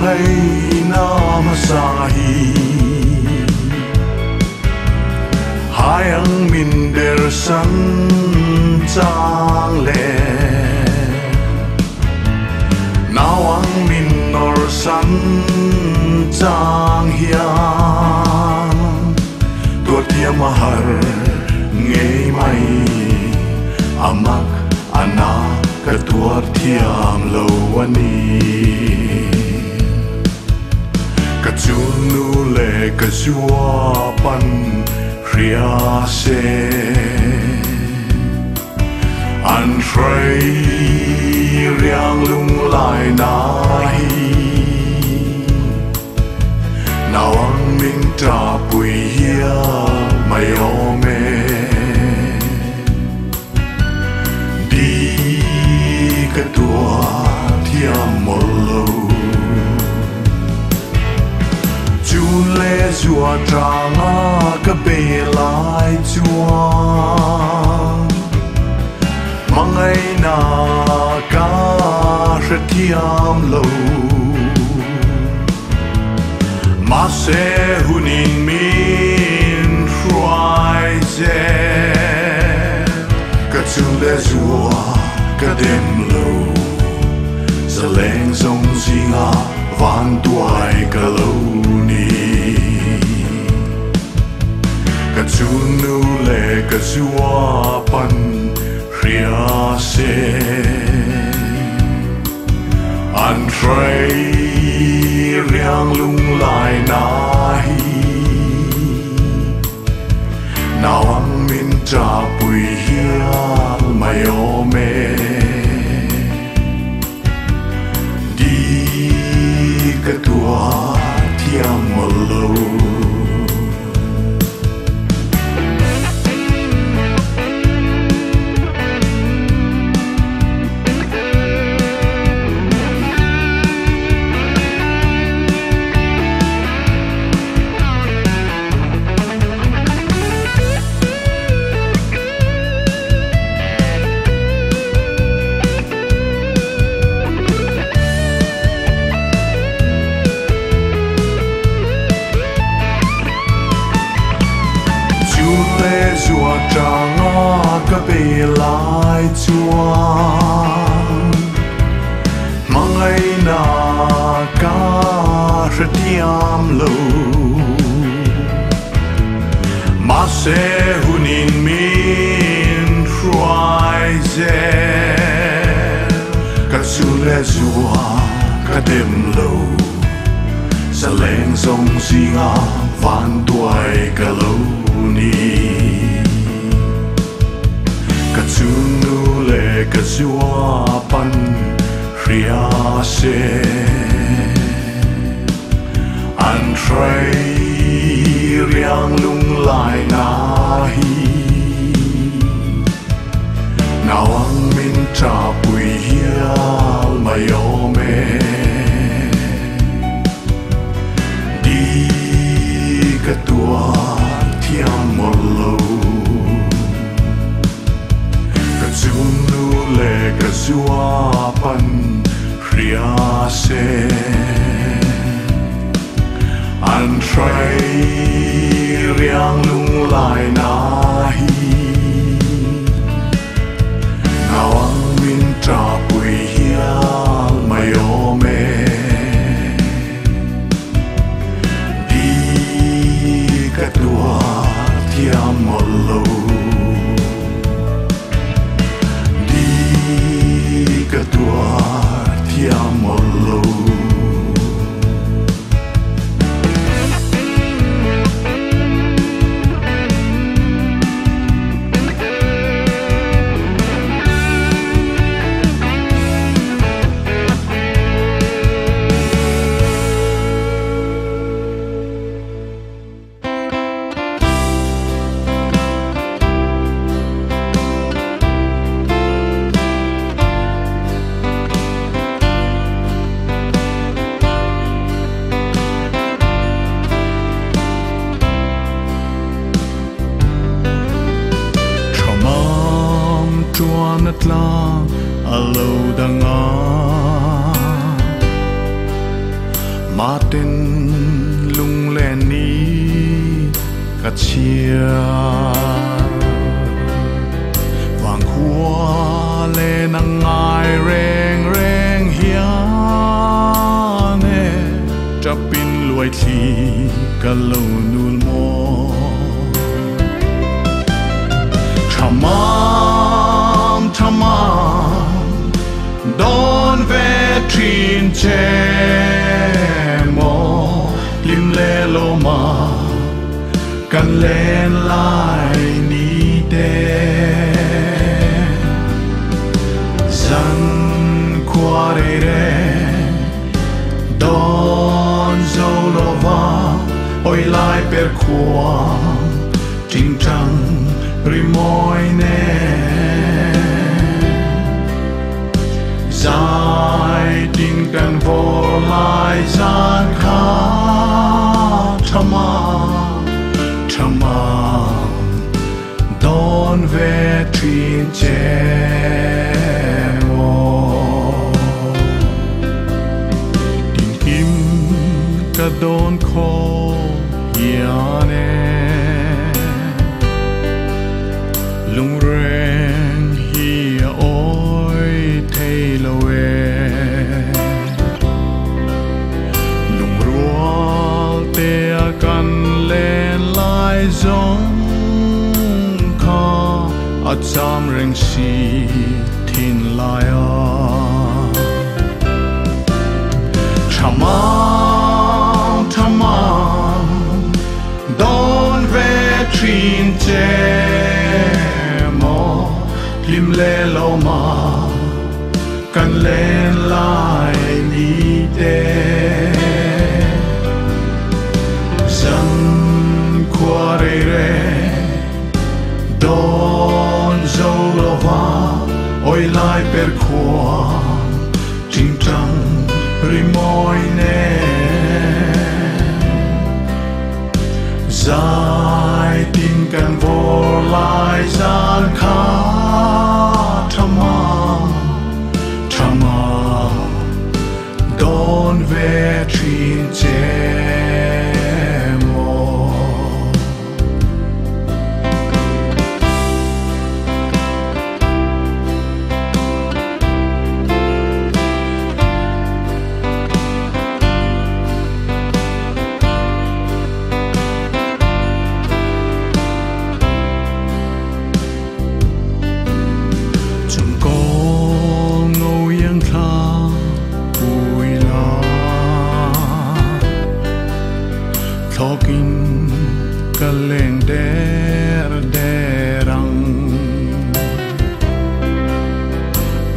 ngay nam sahi hai ang min der san chang le nào ang min nor san chang hian tua tia mahar ngei mai amak ana ka tua thiam lo ani ka chunu le ka jua pan ria se an trai riang lung lai nai nào ang minh ta bùi hia mai ome đi cái tua thiam một lâu chú lê chùa tràng cái bề lại chùa mang ngày na ca rất thiam lâu mà sẽ hunin min xoay dè cái chú lê chùa cái đêm lâu giờ lên sông gì ngã van tuổi cái lâu ni cái chú nu lệ cái chúa pan ria se an trai riang lung lai nai nào ang min cha bùi hial mai ome đi cái tua thiam một lâu chùa tràng cái bề lại chùa mang ngày na ca rất thiam lâu mà sẽ hunin min xoay dè cái chú lê chùa cái đêm lâu sẽ lên sông gì ngã van tuổi cái lâu ni ka chunu le ka jua pan ria se an trai riang lung lai nahi nào ang min cha bùi hial mai ome đi ka tua thiam một lâu ka chunu le ka jua pan ria se an trai riang lung lai nahi nào ang min cha bùi hial mai ome đi cái tua thiam một lâu đi cái tua thiam một lâu มาเต้นลุงแลนนี้กัดเชียวางขัวเลนังไงแรงแรงเฮียเน่จะปินลวยทีกะโลนูลโมทำมาดอนเวทรินเจโมลิมเลโลมากันเล่นลายนี้เดซันควาเรเรดอนโซโลวาโอยลายเปรควาจริงจังริมอยเน่Zij denken voor mij zijn Tama, don vetrin jemo Din kim ka don ko yane Lung ren hi oi thay loกันเล่นลายจงคออาจามเร่งสีทินลายทำมาดอนเวทรินเจโมลิมเลโลมากันเล่นลายนี้เดQuarere Don Zolova Oi lai per qua Ting tang rimoine Zai tin kan vor lai zan ka Tama Don vetrin Talking kaleng derang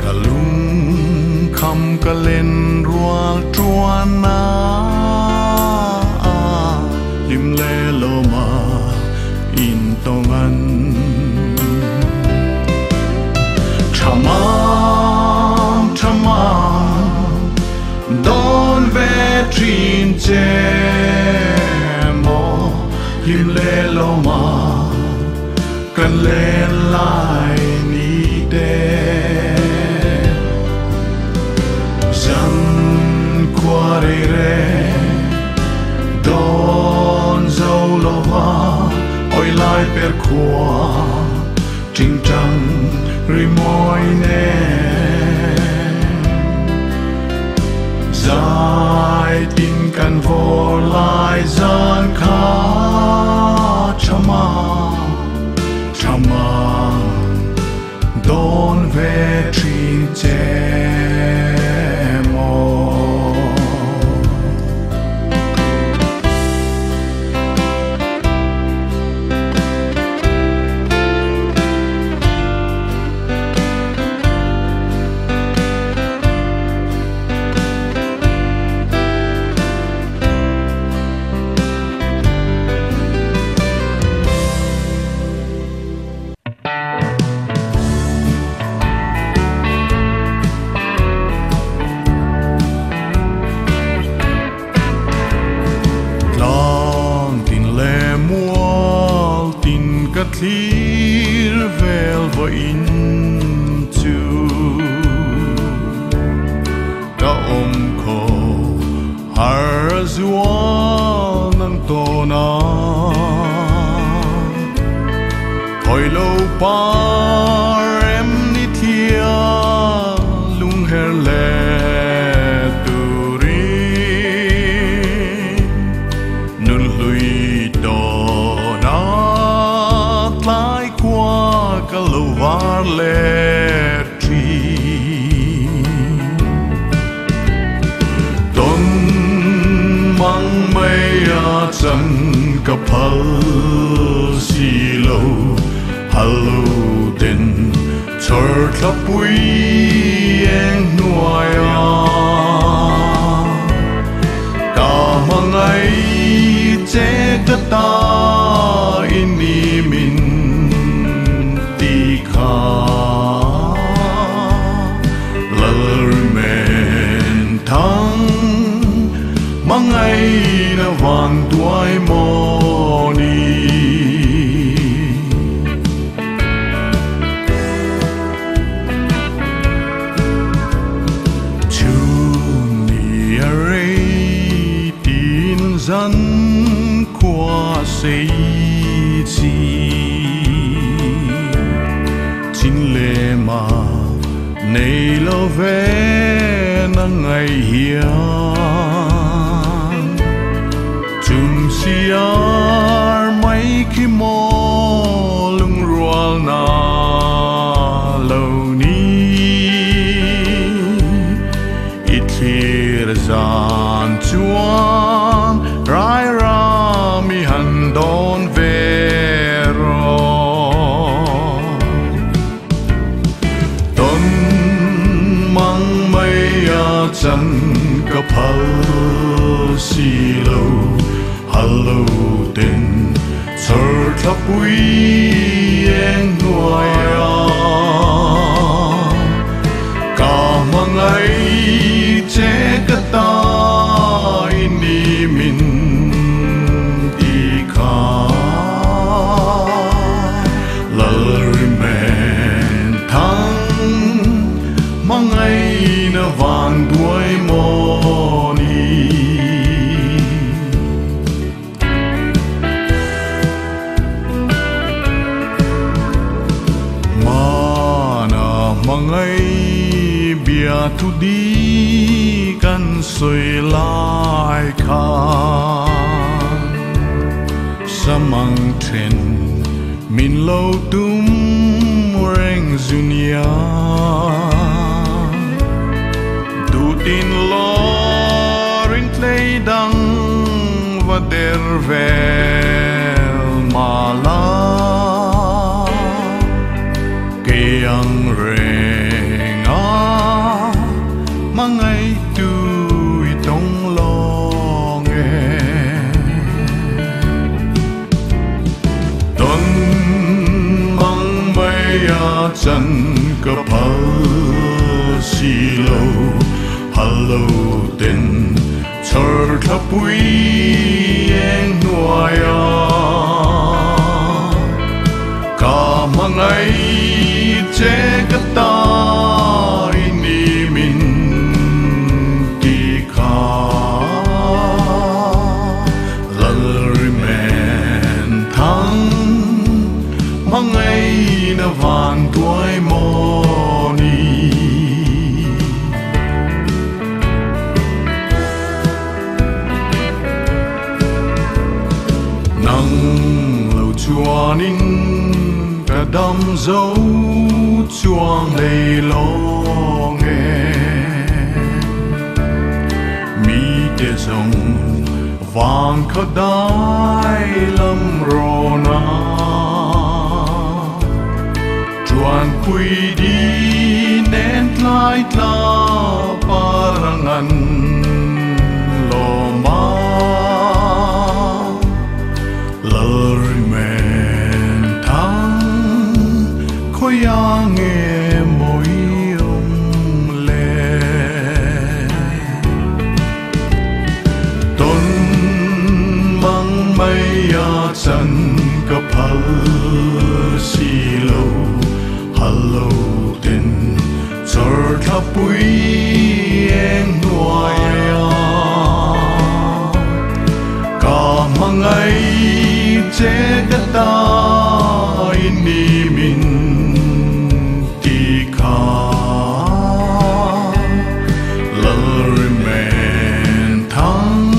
kalung kam kalen rual tuana lim le loma intongan Tama don vetrin Lim le loma kan len lai ni de Zan quarere Don Zolova Oi lai per qua Ting tang rimoine Zai tin kan vor lai zan ka Tama Don vetrin jemo zua nang to na hồi lâu par em ni thia lung her le turi nun lui to na tlai qua ka lo var le chân cặp hal xì lâu hello đến chờ thắp quý em nuôi cả mang ấy chế tất ta in đi mình đi khá lỡ men thăng mang ấy na vang tuai moni chuni are tin dân qua sei chi chín lệ mà nei lo ve na ngày hiền siar mai khi mo lung rual na lâu ni ít thir zan chuan rai ra mi han don ve ro ton mang mai a chan ka phal si lo hello đến chờ thắp quý em nuôi cả mang ấy chế cái tay ni mình đi khá lỡ men thăng mang ấy nó vàng đuôi moni ngày bia thu đi căn soi lại khan sa mang trên min lâu tum reng dunia du tin lo rin play dang và der vel mala ke ang re mang ngày tuổi trong lo nghe tuần mang mây chân cặp hal xì lâu hello đến chờ thắp quý em nuôi cả mang ngày chế cái tay ni mình mang ấy na vàng tuổi moni nắng lâu chua nín cả đám dấu chuang đầy lo nghe mi để rồng vàng khát đai lâm rô na chuan pui đi nên lại la parangan lo ma lỡ men thang khôi nghe môi ông lệ tôn mang mây chân cặp hal xì lâu hello đến chờ thắp quý em nuôi ngày chế cái ta ini min ti kha lơ men thăng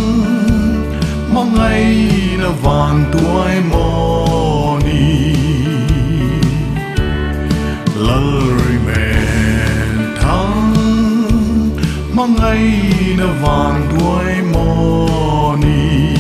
mong ngày nó vàng tuổi mò ni lơ men thăng mong ngày nó vàng tuổi mò ni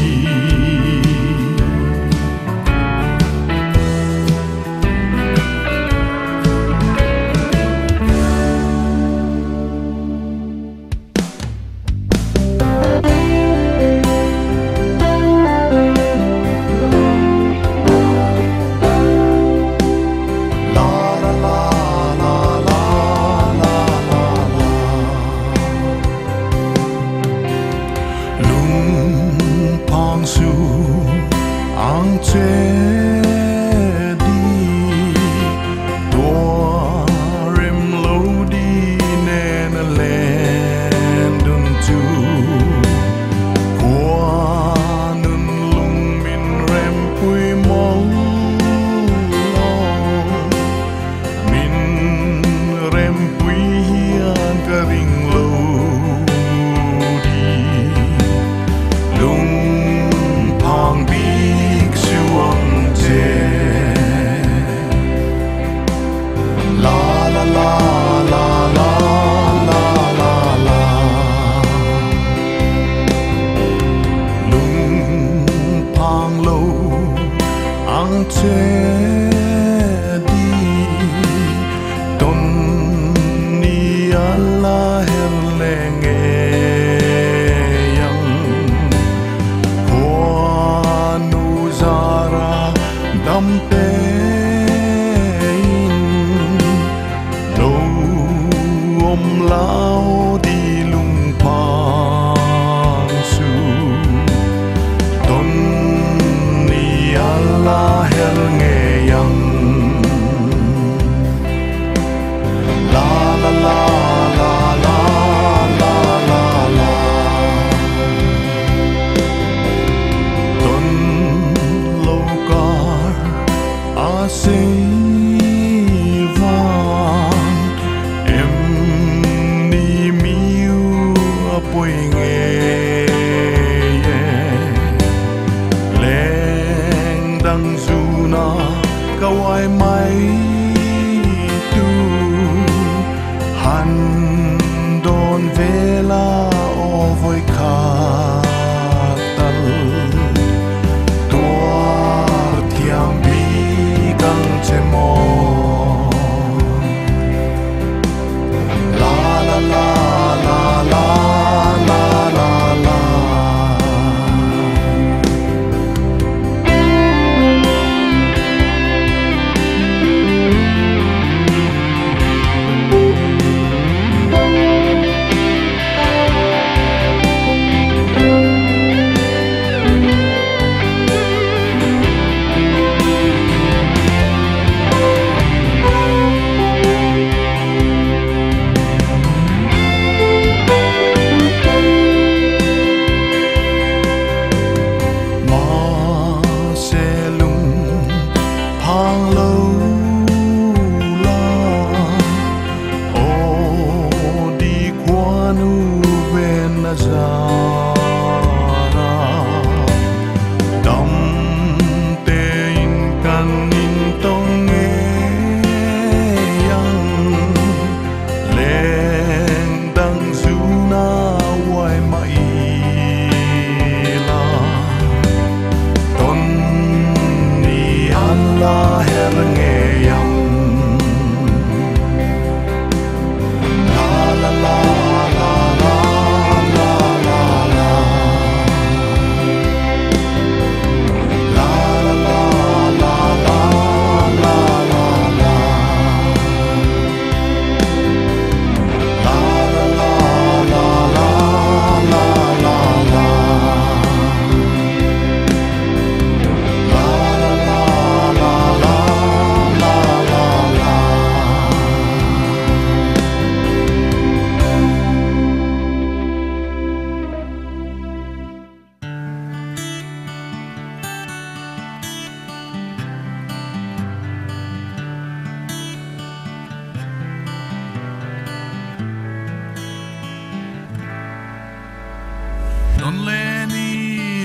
non le ni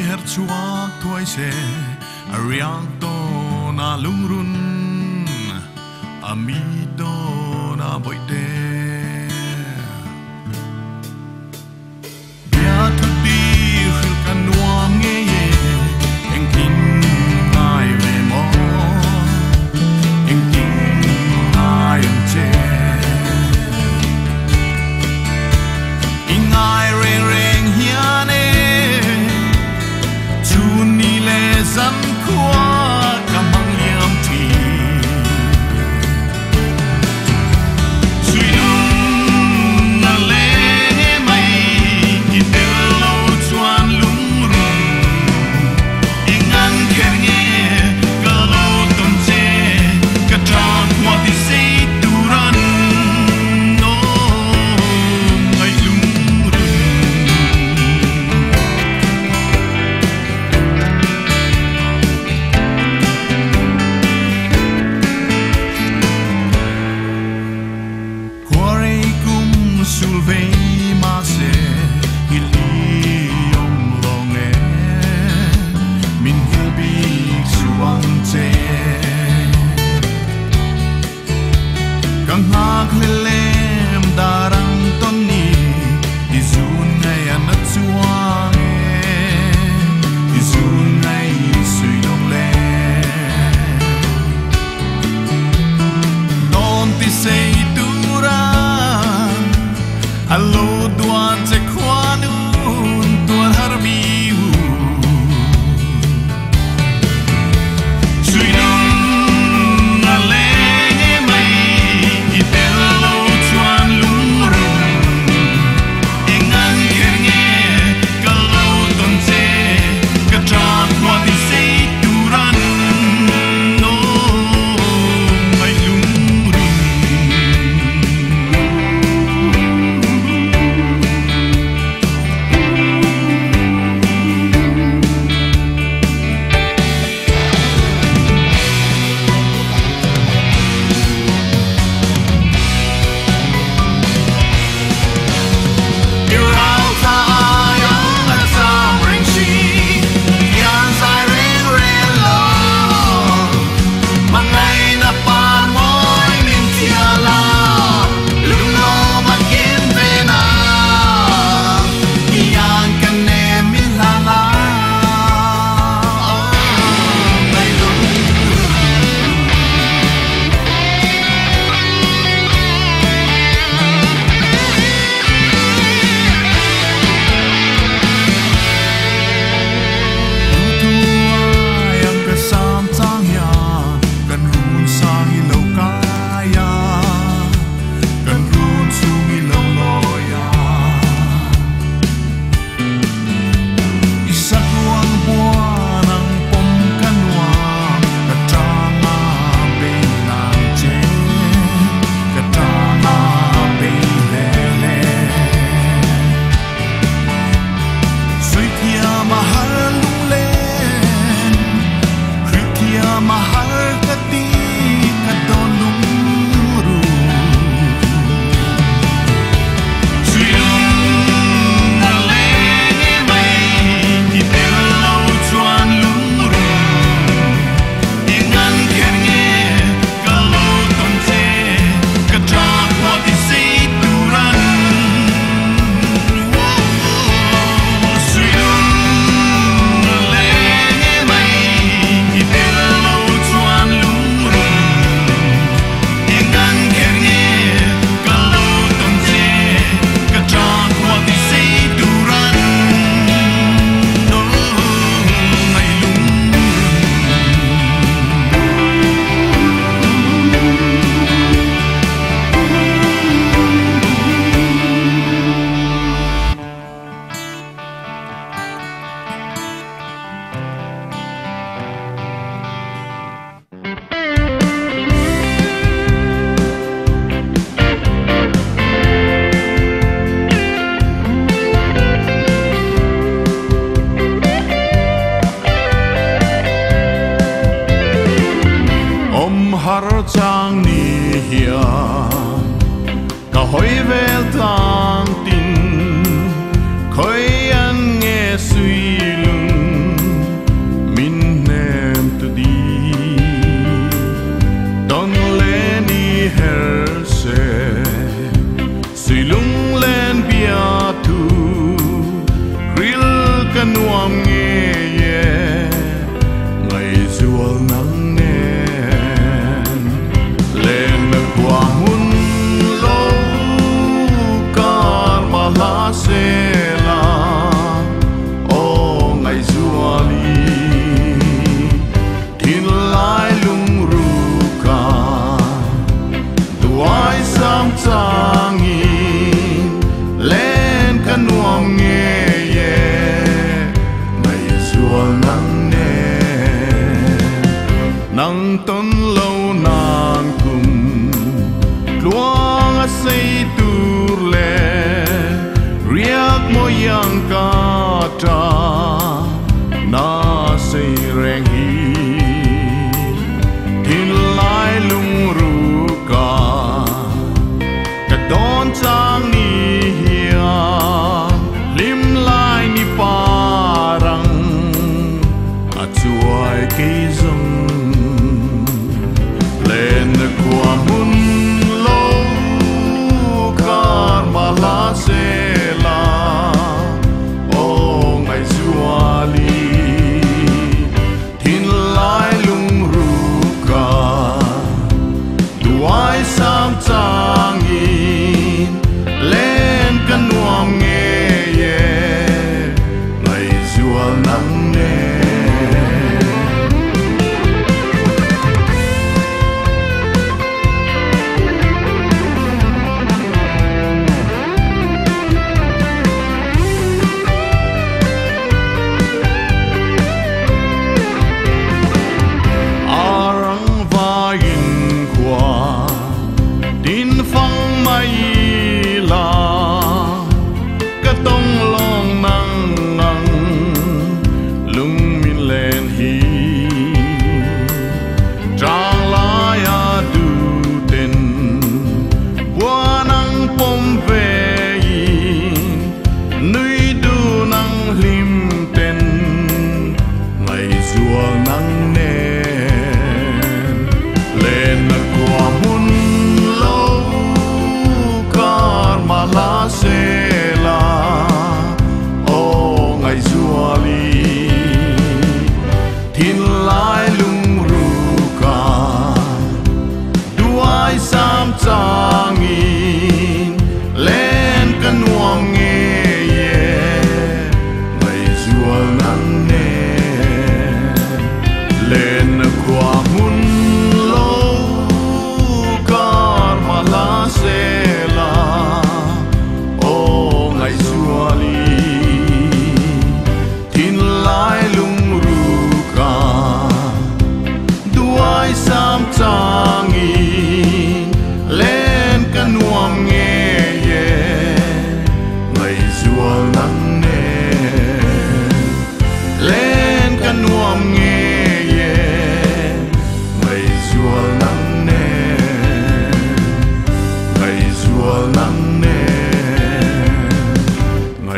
her chuak tuai se ariang to na lungrun ami do na boite bia tu di khil kan nuam nge ye eng king ai ve mo eng king ai em che ing ai reng reng hian e chu ni le zan kwa kamang yam thi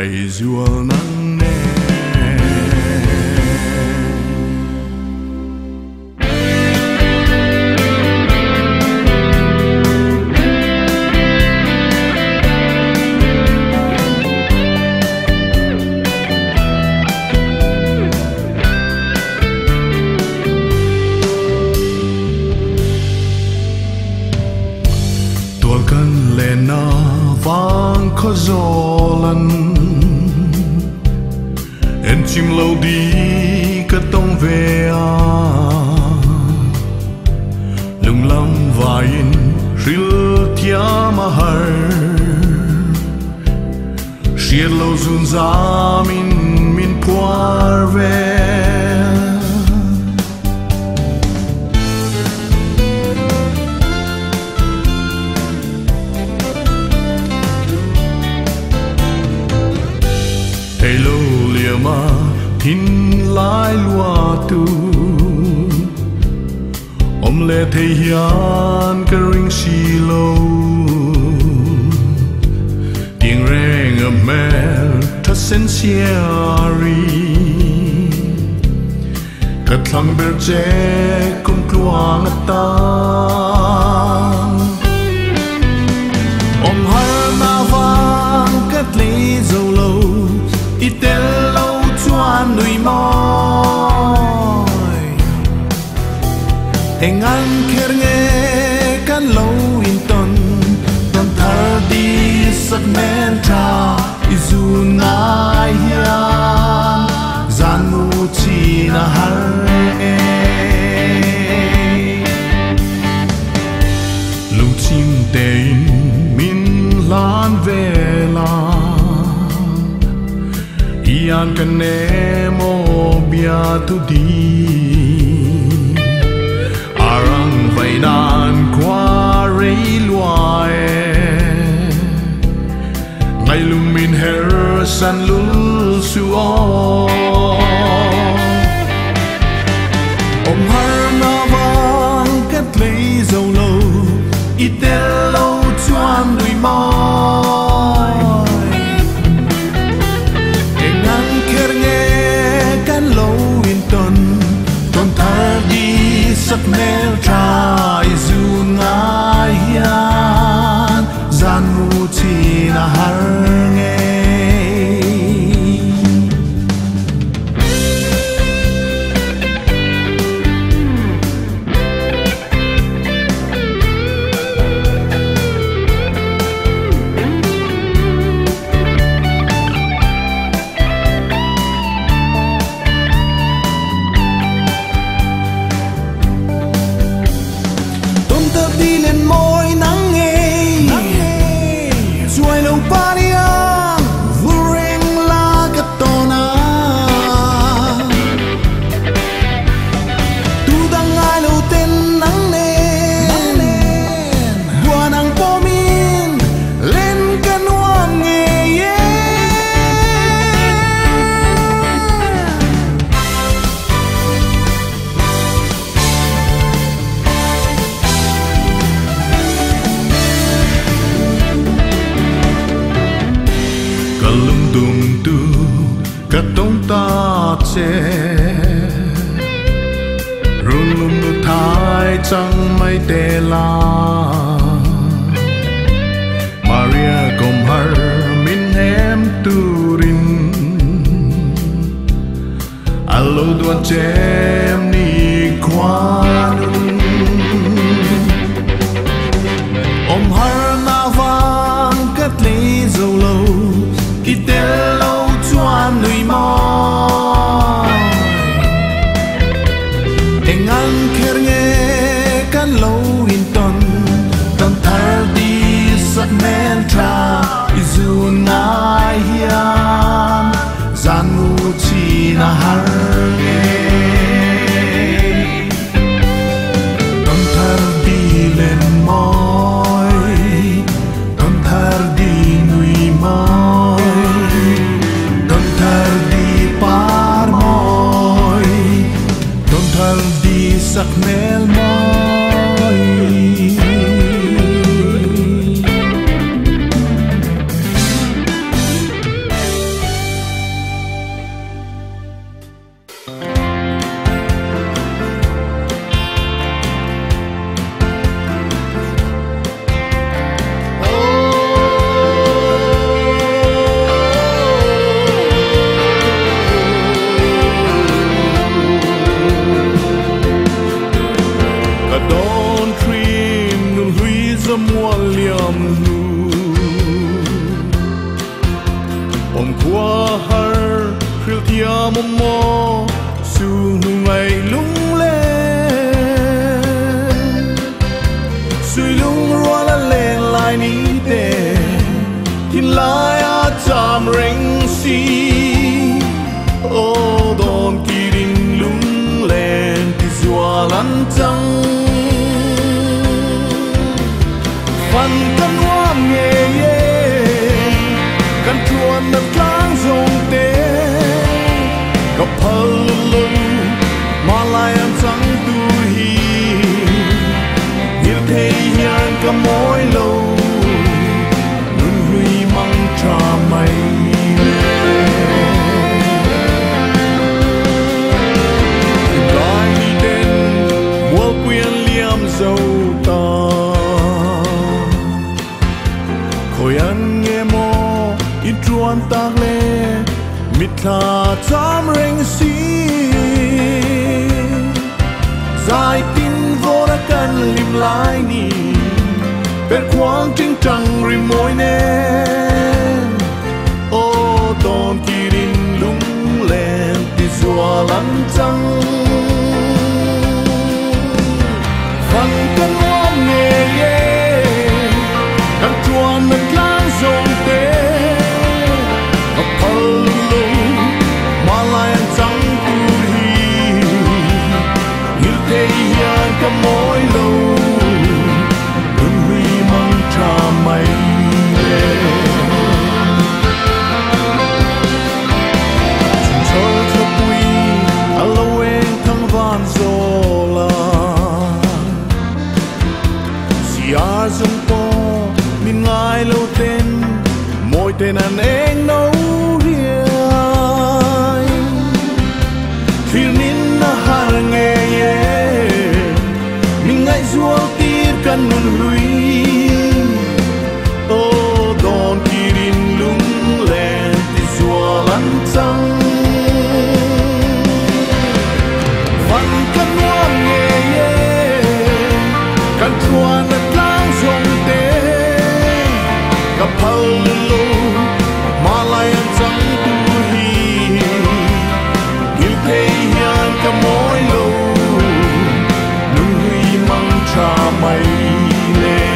ngày rùa nắng nè kan lena vang khó gió lần em chim lâu đi cất tông về lung lam vain ril tia mahar shiệt lâu zun za min puar về hello liama tin lai lua tu le thei hian ka ring si lo tiếng reng a mel tha sen siari ka thlang ber che kum kluang ta har na vang kat le zo lo itel lâu chuan nui môi hình anh kher nghe kan lâu in ton thar đi sắc men tra izu ngai hian zan mu chi na har e lung chim te in min lan ve la ian kan emo bia tu di arang vai nan qua rei luae ngai lumin her san lul suo har na vang kat lei zo lo itel lo chuan lui mai sắc nêu trai du ngai hian gian mu chi na har nghe đi lên môi nắng nghe rồi lâu ba đi ăn vui reng la cắt tona tu đang ai lâu tên nắng nền qua nắng po min lên căn hoan nghe lung tung tu cả tông ta che run lum nu thai chẳng mai te la Maria kom har min hem turin allo duan chem ni kwan har na vang kat le zo lo itel lâu chuan nui mai hình anh kher nghe kan lâu in ton thar đi sắc men tra izu ngai hian zan mu chi na har nghe ton thar đi lên môi ton thar đi nui mai sắc mel môi Ông qua har khil thia mo su nu ngày lung lên suy lung rua la lên lại ní tê tin lại a cham ring si ô don kỳ đình lung lên thì zua lan trăng phần căn hoa nghề căn chuồn đất láng rồng tê gặp hờ lưng mà lại ăn trắng tu hi nhiều thế hiền cả mỗi lâu nun huy mang trà mây lại đi đến mua quyền liêm dâu ta khối ăn nghe mò in truan tag le mit tha cham reng si zai tin vô đã cần lim lại ni bên khoang trinh trăng ri môi nen ô ton kỳ đình lung lên thì zua lăn trăng phần cân hoang nghề căn chuan đất lang rồng tê gặp hờ lung mà lại ăn trắng tu hi như thế hiền cả mỗi lâu đừng huy mang trà mây chúng cho quy alo em thăng van zola siar zum po min ngai lâu tên mỗi tên anh em nấu hiền khi nín na hàng nghe mình ngay rùa tiết căn nun lui ô đòn kỳ đình lung lên thì rùa lăn trăng phần căn hoang nghe căn chuan đất lang rồng tê gặp hờ lung mà lại ăn trắng tu hi như thế hiền cả mỗi lâu nun huy mang trà mây lên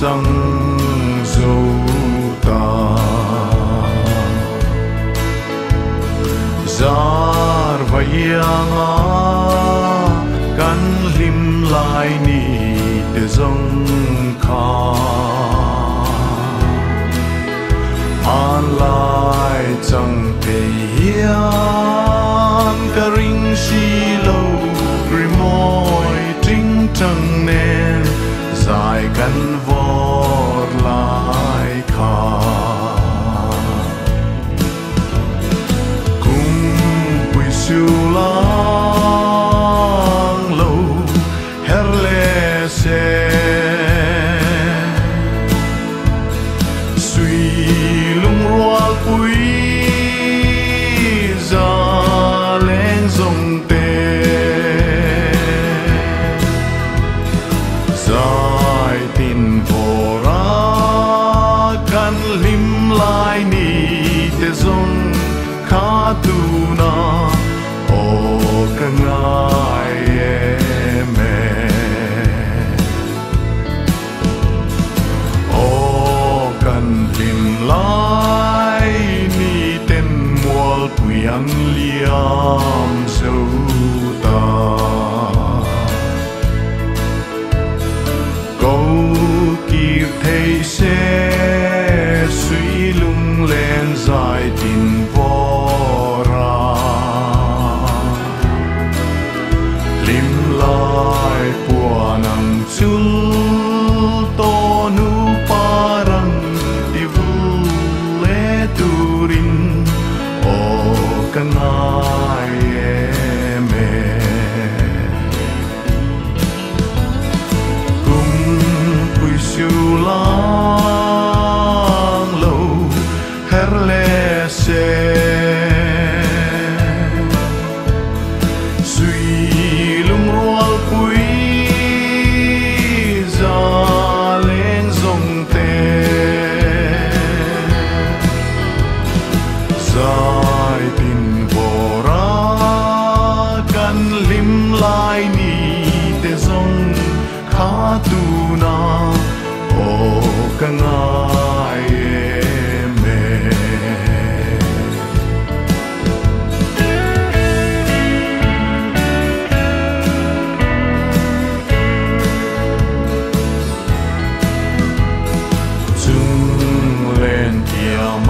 trăng dâu ta zar vayanga kan lim lai ni te zong kha an lai chang te hian ka ring shi lo rimoi ting tang nen dài căn vọt lại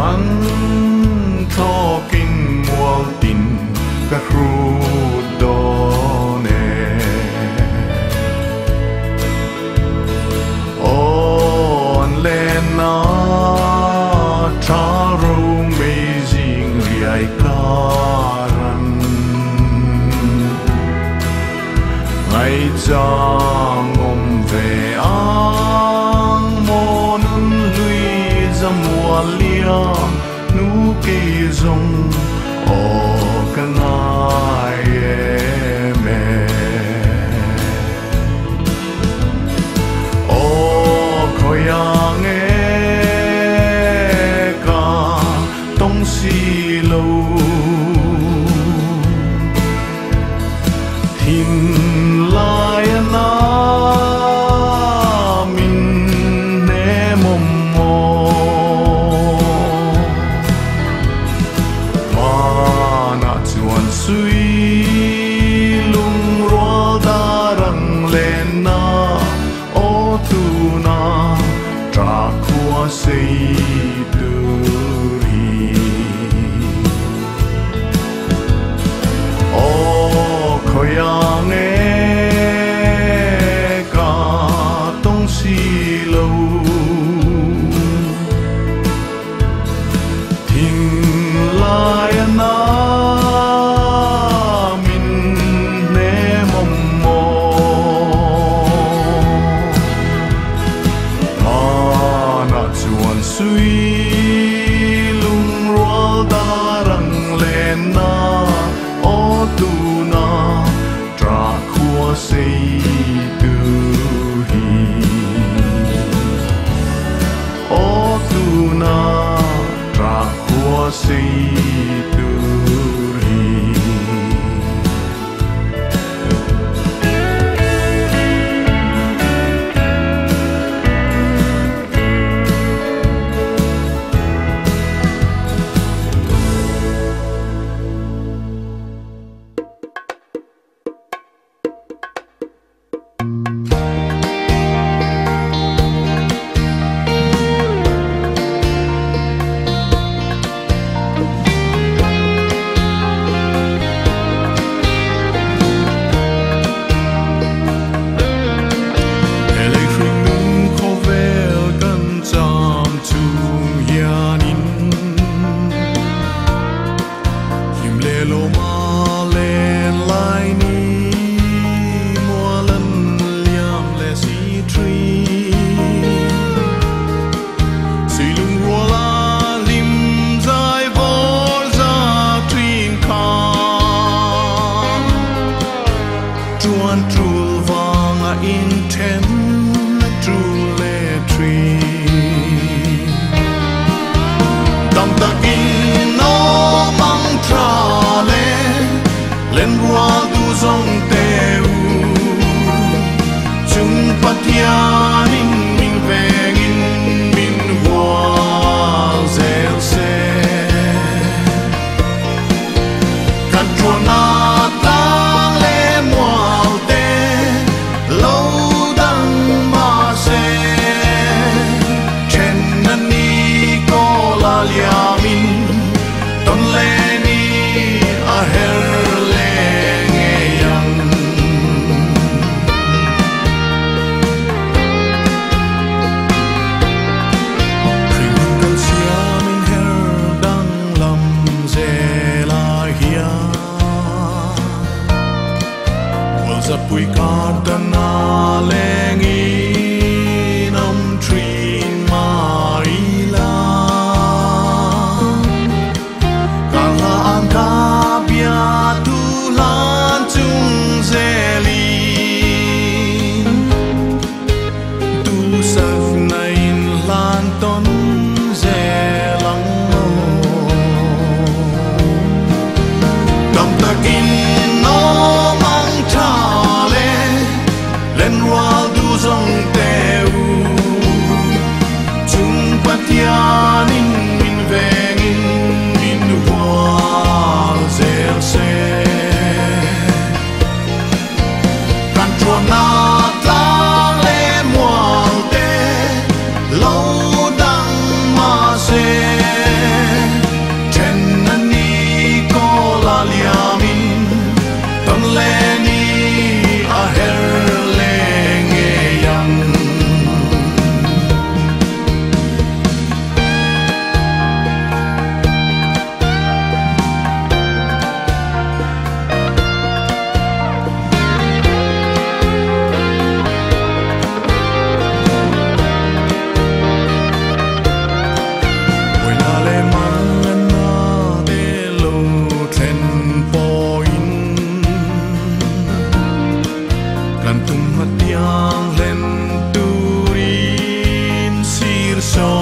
an thokin mual tin ka hru done on lena tharu amazing riai karan ngai chang om ve ang monun lui zamualia nu ke zong o kangai me o khoyang e ka tong si lo hin lai na min ne mom mo mana chuan sui lung ro darang len na o tu na tra khua sei tu ri o khoyang e ka tong si lo thing lai na min ne mom mo mana chuan sui lung rual darang len na o tu na tra khua sei tu hi o tu na tra khua sei tu hi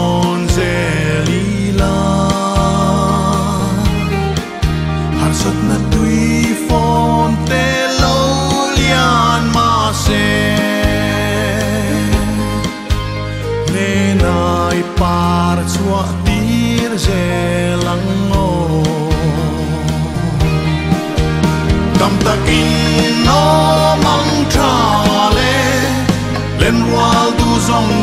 zon zelila har sot na tui fon te lo lian ma se ne nai par chua tir zelang o kam takin no mang tra le len wal du zong